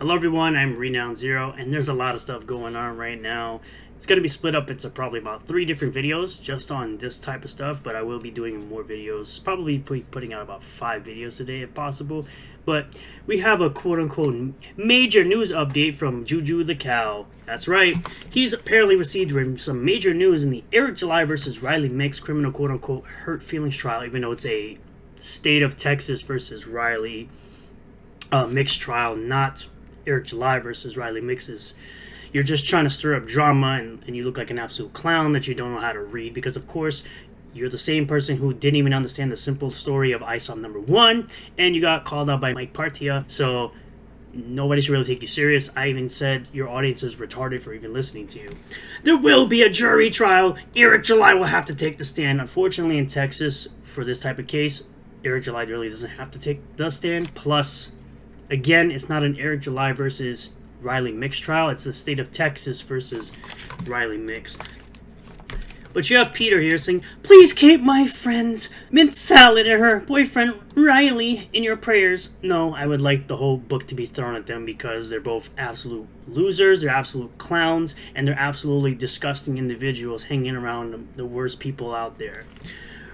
Hello everyone, I'm Renown Zero, and there's a lot of stuff going on right now. It's going to be split up into probably about 3 different videos just on this type of stuff, but I will be doing more videos, probably putting out about 5 videos today if possible. But we have a quote-unquote major news update from Juju the Cow. That's right, he's apparently received some major news in the Eric July versus Riley Mix criminal quote-unquote hurt feelings trial, even though it's a state of Texas versus Riley Mix trial, not Eric July versus Riley Mixes. You're just trying to stir up drama, and you look like an absolute clown that you don't know how to read, because of course you're the same person who didn't even understand the simple story of ISOM number 1, and you got called out by Mike Partia, so nobody should really take you serious. I even said your audience is retarded for even listening to you. There will be a jury trial. Eric July will have to take the stand. Unfortunately, in Texas, for this type of case, Eric July really doesn't have to take the stand. Plus, again, it's not an Eric July versus Riley Mix trial. It's the state of Texas versus Riley Mix. But you have Peter here saying, "Please keep my friend's mint salad and her boyfriend Riley in your prayers." No, I would like the whole book to be thrown at them because they're both absolute losers, they're absolute clowns, and they're absolutely disgusting individuals hanging around the worst people out there.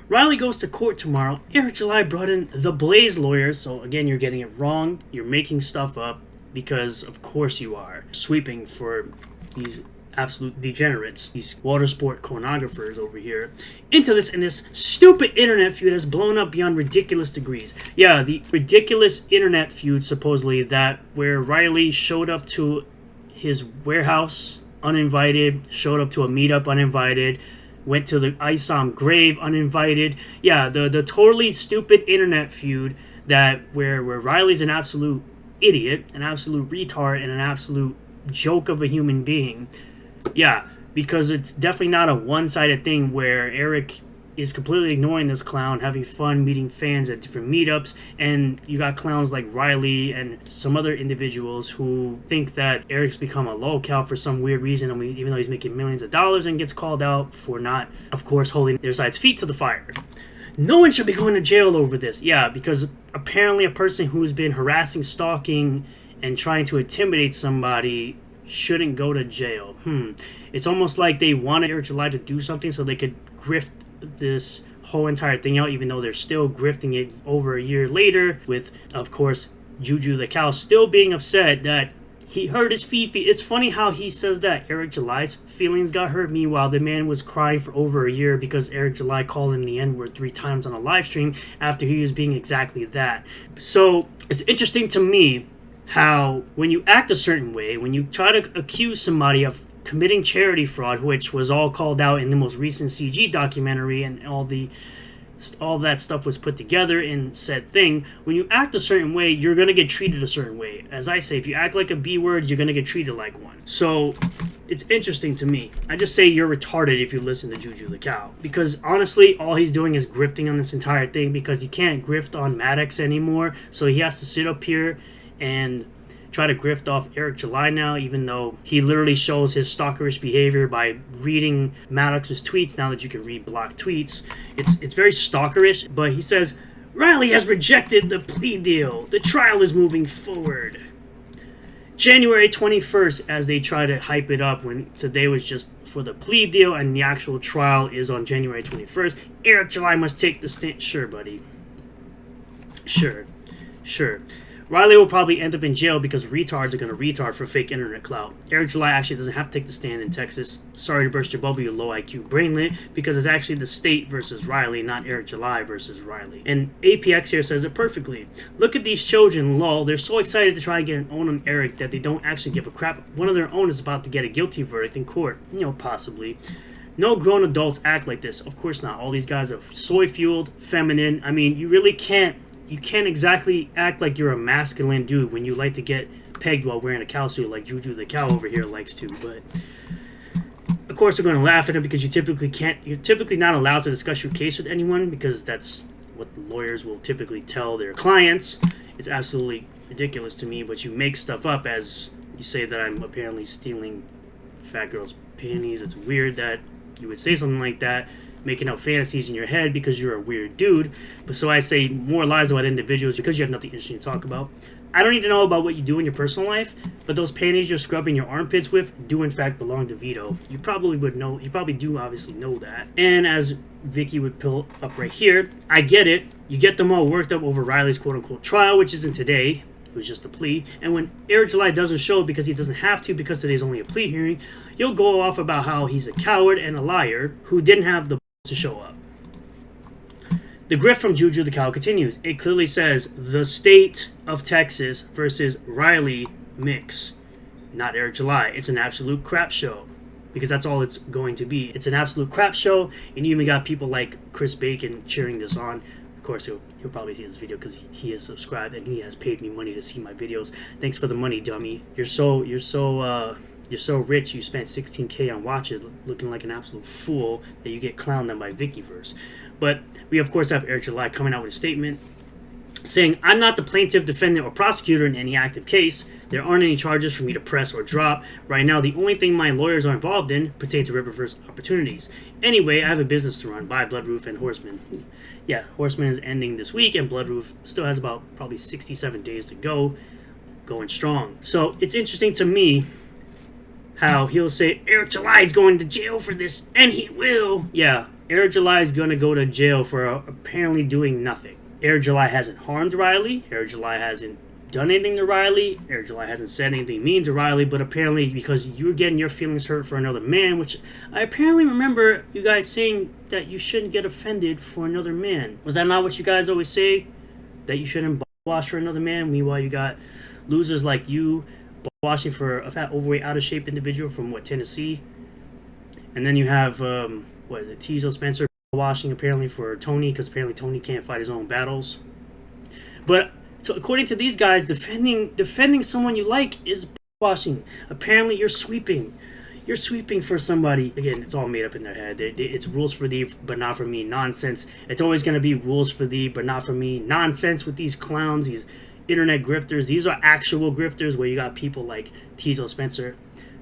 Riley goes to court tomorrow. Eric July brought in the Blaze lawyers, so again, you're getting it wrong. You're making stuff up because, of course, you are sweeping for these absolute degenerates, these water sport pornographers over here, into this stupid internet feud has blown up beyond ridiculous degrees. Yeah, the ridiculous internet feud, supposedly, that where Riley showed up to his warehouse uninvited, showed up to a meetup uninvited, went to the ISOM grave uninvited. Yeah, the totally stupid internet feud that where Riley's an absolute idiot, an absolute retard, and an absolute joke of a human being. Yeah, because it's definitely not a one-sided thing where Eric is completely ignoring this clown, having fun, meeting fans at different meetups, and you got clowns like Riley and some other individuals who think that Eric's become a lolcow for some weird reason, and even though he's making millions of dollars, and gets called out for not, of course, holding their side's feet to the fire. No one should be going to jail over this. Yeah, because apparently a person who's been harassing, stalking, and trying to intimidate somebody shouldn't go to jail. It's almost like they wanted Eric July to do something so they could grift this whole entire thing out, even though they're still grifting it over a year later, with, of course, Juju the Cow still being upset that he hurt his Fifi. It's funny how he says that Eric July's feelings got hurt. Meanwhile, the man was crying for over a year because Eric July called him the N-word 3 times on a live stream after he was being exactly that. So it's interesting to me how when you act a certain way, when you try to accuse somebody of committing charity fraud, which was all called out in the most recent CG documentary, and all that stuff was put together in said thing, when you act a certain way, you're going to get treated a certain way. As I say, if you act like a B word, you're going to get treated like one. So it's interesting to me. I just say you're retarded if you listen to Juju the Cow, because honestly, all he's doing is grifting on this entire thing, because he can't grift on Maddox anymore, so he has to sit up here and try to grift off Eric July now, even though he literally shows his stalkerish behavior by reading Maddox's tweets now that you can read blocked tweets. It's very stalkerish, but he says, "Riley has rejected the plea deal. The trial is moving forward." January 21st, as they try to hype it up, when today was just for the plea deal and the actual trial is on January 21st. Eric July must take the stand. Sure, buddy. Sure. Riley will probably end up in jail because retards are going to retard for fake internet clout. Eric July actually doesn't have to take the stand in Texas. Sorry to burst your bubble, you low IQ brainlet, because it's actually the state versus Riley, not Eric July versus Riley. And APX here says it perfectly. "Look at these children, lol. They're so excited to try and get an own on Eric that they don't actually give a crap. One of their own is about to get a guilty verdict in court." Possibly. No grown adults act like this. Of course not. All these guys are soy-fueled, feminine. I mean, you really can't exactly act like you're a masculine dude when you like to get pegged while wearing a cow suit like Juju the Cow over here likes to. But of course they're going to laugh at him because you're typically not allowed to discuss your case with anyone, because that's what lawyers will typically tell their clients. It's absolutely ridiculous to me, but you make stuff up as you say that I'm apparently stealing fat girls' panties. It's weird that you would say something like that, making up fantasies in your head because you're a weird dude. But so I say more lies about individuals because you have nothing interesting to talk about. I don't need to know about what you do in your personal life, but those panties you're scrubbing your armpits with do in fact belong to Vito. You probably would know. You probably do obviously know that. And as Vicky would pull up right here, I get it. You get them all worked up over Riley's quote-unquote trial, which isn't today. It was just a plea. And when Eric July doesn't show because he doesn't have to because today's only a plea hearing, you'll go off about how he's a coward and a liar who didn't have the to show up. The grift from Juju the Cow continues. It clearly says the state of Texas versus Riley mix, not Eric July. It's an absolute crap show because that's all it's going to be. It's an absolute crap show, and you even got people like Chris Bacon cheering this on. Of course, he'll probably see this video because he is subscribed and he has paid me money to see my videos. Thanks for the money, dummy. You're so rich. You spent 16K on watches, looking like an absolute fool that you get clowned on by Vickyverse. But we, of course, have Eric July coming out with a statement saying, I'm not the plaintiff, defendant, or prosecutor in any active case. There aren't any charges for me to press or drop. Right now, the only thing my lawyers are involved in pertain to Riververse opportunities. Anyway, I have a business to run by Bloodroof and Horseman. Yeah, Horseman is ending this week, and Bloodroof still has about probably 67 days to go, going strong. So it's interesting to me how he'll say, Eric July is going to jail for this, and he will. Yeah. Eric July is going to go to jail for apparently doing nothing. Eric July hasn't harmed Riley. Eric July hasn't done anything to Riley. Eric July hasn't said anything mean to Riley, but apparently because you're getting your feelings hurt for another man, which I apparently remember you guys saying that you shouldn't get offended for another man. Was that not what you guys always say? That you shouldn't wash for another man? Meanwhile, you got losers like you washing for a fat, overweight, out-of-shape individual from, Tennessee? And then you have... what is it, Teasel Spencer washing apparently for Tony because apparently Tony can't fight his own battles. But so according to these guys, defending someone you like is washing. Apparently you're sweeping for somebody. Again, it's all made up in their head. It's rules for thee but not for me nonsense. It's always going to be rules for thee but not for me nonsense with these clowns, these internet grifters. These are actual grifters where you got people like Teasel Spencer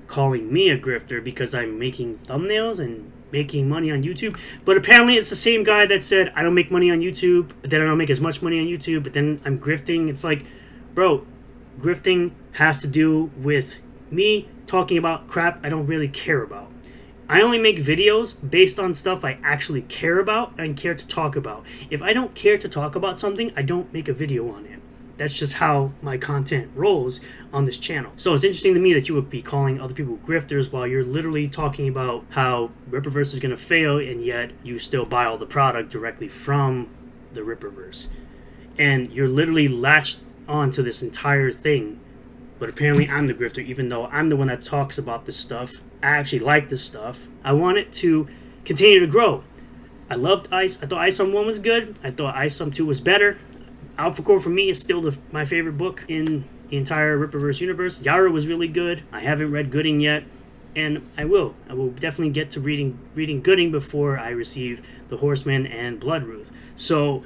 calling me a grifter because I'm making thumbnails and making money on YouTube. But apparently it's the same guy that said I don't make money on YouTube, but then I don't make as much money on YouTube, but then I'm grifting. It's like, bro, grifting has to do with me talking about crap I don't really care about. I only make videos based on stuff I actually care about and care to talk about. If I don't care to talk about something, I don't make a video on it. That's just how my content rolls on this channel. So it's interesting to me that you would be calling other people grifters while you're literally talking about how Rippaverse is going to fail, and yet you still buy all the product directly from the Rippaverse. And you're literally latched onto this entire thing. But apparently I'm the grifter, even though I'm the one that talks about this stuff. I actually like this stuff. I want it to continue to grow. I loved Ice. I thought Ice on 1 was good. I thought Ice on 2 was better. AlphaCore for me is still my favorite book in the entire Rippaverse universe. Yara was really good. I haven't read Gooding yet, and I will. I will definitely get to reading Gooding before I receive The Horseman and Bloodruth. So,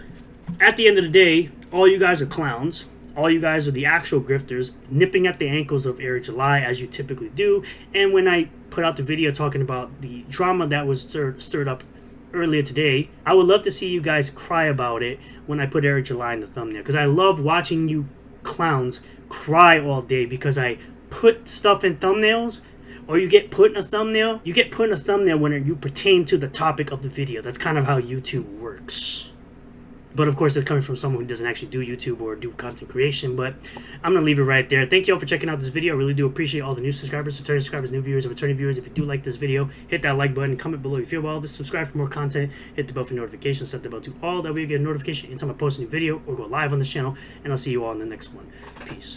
at the end of the day, all you guys are clowns. All you guys are the actual grifters, nipping at the ankles of Eric July, as you typically do. And when I put out the video talking about the drama that was stirred up earlier today, I would love to see you guys cry about it when I put Eric July in the thumbnail, because I love watching you clowns cry all day because I put stuff in thumbnails, or you get put in a thumbnail. You get put in a thumbnail when you pertain to the topic of the video. That's kind of how YouTube works. But of course, it's coming from someone who doesn't actually do YouTube or do content creation. But I'm going to leave it right there. Thank you all for checking out this video. I really do appreciate all the new subscribers, returning subscribers, new viewers, and returning viewers. If you do like this video, hit that like button, comment below if you feel about all this, subscribe for more content, hit the bell for notifications, set the bell to all. That way you get a notification anytime I post a new video or go live on this channel. And I'll see you all in the next one. Peace.